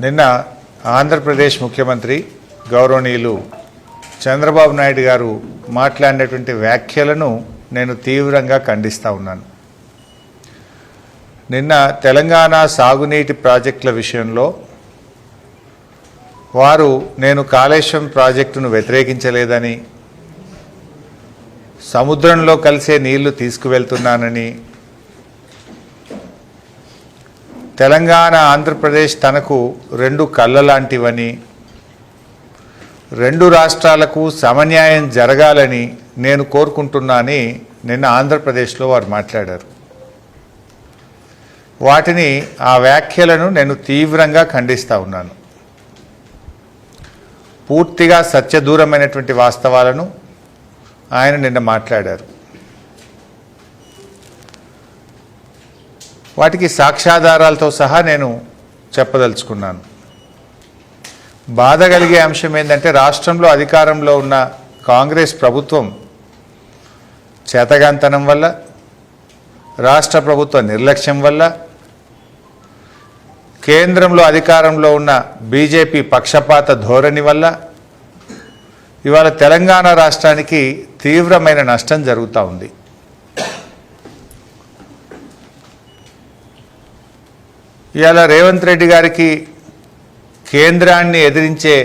నిన్న ఆంధ్రప్రదేశ్ ముఖ్యమంత్రి గౌరవనీయులు చంద్రబాబు నాయుడు గారు మాట్లాడినటువంటి వ్యాఖ్యలను నేను తీవ్రంగా ఖండిస్తా ఉన్నాను. నిన్న తెలంగాణ సాగునీటి ప్రాజెక్టుల విషయంలో వారు నేను కాళేశ్వరం ప్రాజెక్టును వ్యతిరేకించలేదని, సముద్రంలో కలిసే నీళ్లు తీసుకువెళ్తున్నానని, తెలంగాణ ఆంధ్రప్రదేశ్ తనకు రెండు కళ్ళ లాంటివని, రెండు రాష్ట్రాలకు సమన్యాయం జరగాలని నేను కోరుకుంటున్నానని నిన్న ఆంధ్రప్రదేశ్లో వారు మాట్లాడారు. వాటిని ఆ వ్యాఖ్యలను నేను తీవ్రంగా ఖండిస్తూ ఉన్నాను. పూర్తిగా సత్యదూరమైనటువంటి వాస్తవాలను ఆయన నిన్న మాట్లాడారు. వాటికి సాక్ష్యాధారాలతో సహా నేను చెప్పదలుచుకున్నాను. బాధ కలిగే అంశం ఏంటంటే, రాష్ట్రంలో అధికారంలో ఉన్న కాంగ్రెస్ ప్రభుత్వం చేతగాంతనం వల్ల, రాష్ట్ర ప్రభుత్వ నిర్లక్ష్యం వల్ల, కేంద్రంలో అధికారంలో ఉన్న బీజేపీ పక్షపాత ధోరణి వల్ల ఇవాళ తెలంగాణ రాష్ట్రానికి తీవ్రమైన నష్టం జరుగుతూ ఉంది. ఇవాళ రేవంత్ రెడ్డి గారికి కేంద్రాన్ని ఎదిరించే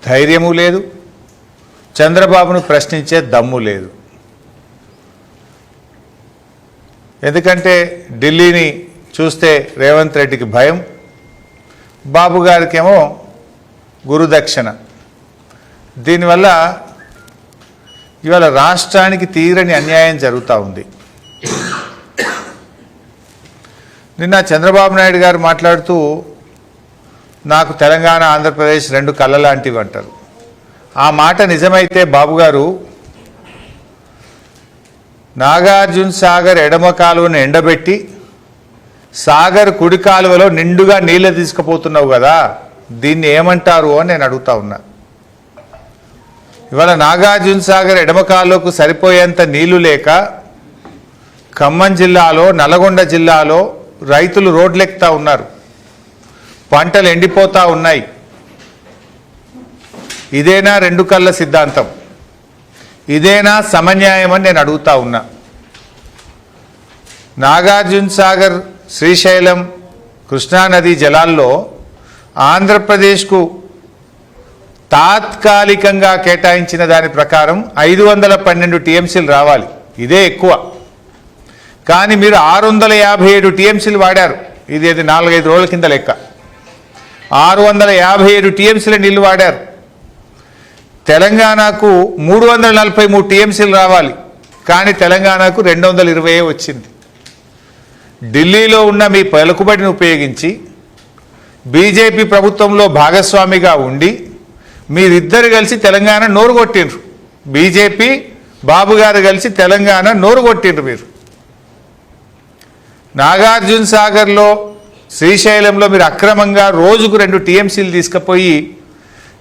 ధైర్యము లేదు, చంద్రబాబును ప్రశ్నించే దమ్ము లేదు. ఎందుకంటే ఢిల్లీని చూస్తే రేవంత్ రెడ్డికి భయం, బాబు గారికేమో గురుదక్షిణ. దీనివల్ల ఇవాళ రాష్ట్రానికి తీరని అన్యాయం జరుగుతూ ఉంది. నిన్న చంద్రబాబు నాయుడు గారు మాట్లాడుతూ నాకు తెలంగాణ ఆంధ్రప్రదేశ్ రెండు కళ్ళ లాంటివి అంటారు. ఆ మాట నిజమైతే బాబు గారు, నాగార్జున సాగర్ ఎడమ కాలువను ఎండబెట్టి సాగర్ కుడి కాలువలో నిండుగా నీళ్ళు తీసుకుపోతున్నావు కదా, దీన్ని ఏమంటారు అని నేను అడుగుతా ఉన్నా. ఇవాళ నాగార్జున సాగర్ ఎడమ కాలువకు సరిపోయేంత నీళ్లు లేక ఖమ్మం జిల్లాలో, నల్గొండ జిల్లాలో రైతులు రోడ్లెక్కుతా ఉన్నారు, పంటలు ఎండిపోతూ ఉన్నాయి. ఇదేనా రెండు కళ్ళ సిద్ధాంతం? ఇదేనా సమన్యాయం అని నేను అడుగుతా ఉన్నా. నాగార్జున సాగర్, శ్రీశైలం, కృష్ణానదీ జలాల్లో ఆంధ్రప్రదేశ్కు తాత్కాలికంగా కేటాయించిన దాని ప్రకారం 512 టీఎంసీలు రావాలి, ఇదే ఎక్కువ. కానీ మీరు 657 టీఎంసీలు వాడారు. ఇది 4-5 రోజుల కింద లెక్క. 657 టీఎంసీల నీళ్లు వాడారు. తెలంగాణకు 343 టీఎంసీలు రావాలి, కానీ తెలంగాణకు 220 వచ్చింది. ఢిల్లీలో ఉన్న మీ పలుకుబడిని ఉపయోగించి బీజేపీ ప్రభుత్వంలో భాగస్వామిగా ఉండి మీరిద్దరు కలిసి తెలంగాణ నోరు కొట్టిండ్రు. బీజేపీ బాబు గారు కలిసి తెలంగాణ నోరు కొట్టిండ్రు. మీరు నాగార్జున సాగర్లో, శ్రీశైలంలో మీరు అక్రమంగా రోజుకు 2 టీఎంసీలు తీసుకుపోయి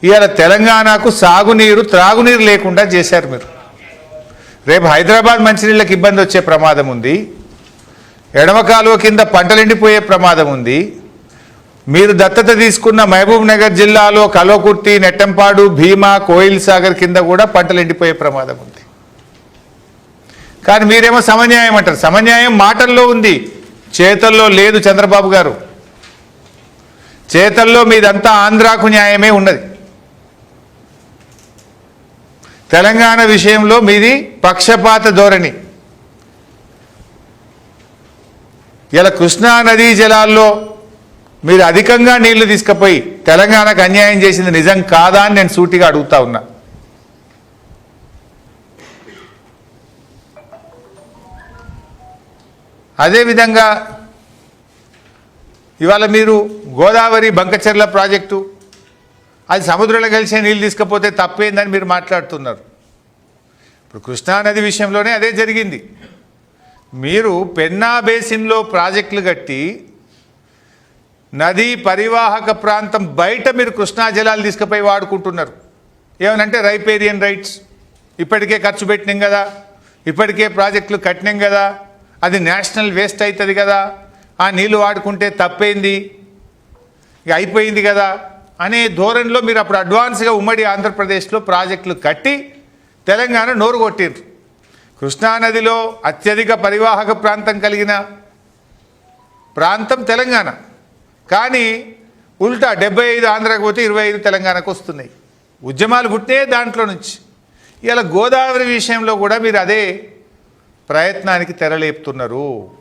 ఇవాళ తెలంగాణకు సాగునీరు, త్రాగునీరు లేకుండా చేశారు మీరు. రేపు హైదరాబాద్ మంచినీళ్ళకి ఇబ్బంది వచ్చే ప్రమాదం ఉంది, ఎడమ కాలువ కింద పంటలు ఎండిపోయే ప్రమాదం ఉంది. మీరు దత్తత తీసుకున్న మహబూబ్ నగర్ జిల్లాలో కల్వకుర్తి, నెట్టంపాడు, భీమా, కోయిల్ సాగర్ కింద కూడా పంటలు ఎండిపోయే ప్రమాదం ఉంది. కానీ మీరేమో సమన్యాయం అంటారు. సమన్యాయం మాటల్లో ఉంది, చేతల్లో లేదు. చంద్రబాబు గారు, చేతల్లో మీదంతా ఆంధ్రాకు న్యాయమే ఉన్నది. తెలంగాణ విషయంలో మీది పక్షపాత ధోరణి. ఇలా కృష్ణా నదీ జలాల్లో మీరు అధికంగా నీళ్లు తీసుకుపోయి తెలంగాణకు అన్యాయం చేసింది నిజం కాదా అని నేను సూటిగా అడుగుతా ఉన్నా. అదేవిధంగా ఇవాళ మీరు గోదావరి బంకచెర్ల ప్రాజెక్టు, అది సముద్రంలో కలిసే నీళ్ళు తీసుకపోతే తప్పేందని మీరు మాట్లాడుతున్నారు. ఇప్పుడు కృష్ణానది విషయంలోనే అదే జరిగింది. మీరు పెన్నా బేసిన్లో ప్రాజెక్టులు కట్టి నదీ పరివాహక ప్రాంతం బయట మీరు కృష్ణా జలాలు తీసుకుపోయి వాడుకుంటున్నారు. ఏమనంటే రైపేరియన్ రైట్స్, ఇప్పటికే ఖర్చు పెట్టినాం కదా, ఇప్పటికే ప్రాజెక్టులు కట్టినాం కదా, అది నేషనల్ వేస్ట్ అవుతుంది కదా, ఆ నీళ్లు వాడుకుంటే తప్పేంది. ఇక అయిపోయింది కదా అనే ధోరణిలో మీరు అప్పుడు అడ్వాన్స్గా ఉమ్మడి ఆంధ్రప్రదేశ్లో ప్రాజెక్టులు కట్టి తెలంగాణ నోరు కొట్టిండ్రు. కృష్ణానదిలో అత్యధిక పరివాహక ప్రాంతం కలిగిన ప్రాంతం తెలంగాణ. కానీ ఉల్టా 75 ఆంధ్రాకి పోతే 25 తెలంగాణకు వస్తున్నాయి. ఉద్యమాలు పుట్టే దాంట్లో నుంచి. ఇలా గోదావరి విషయంలో కూడా మీరు అదే ప్రయత్నానికి తెరలేపుతున్నారు.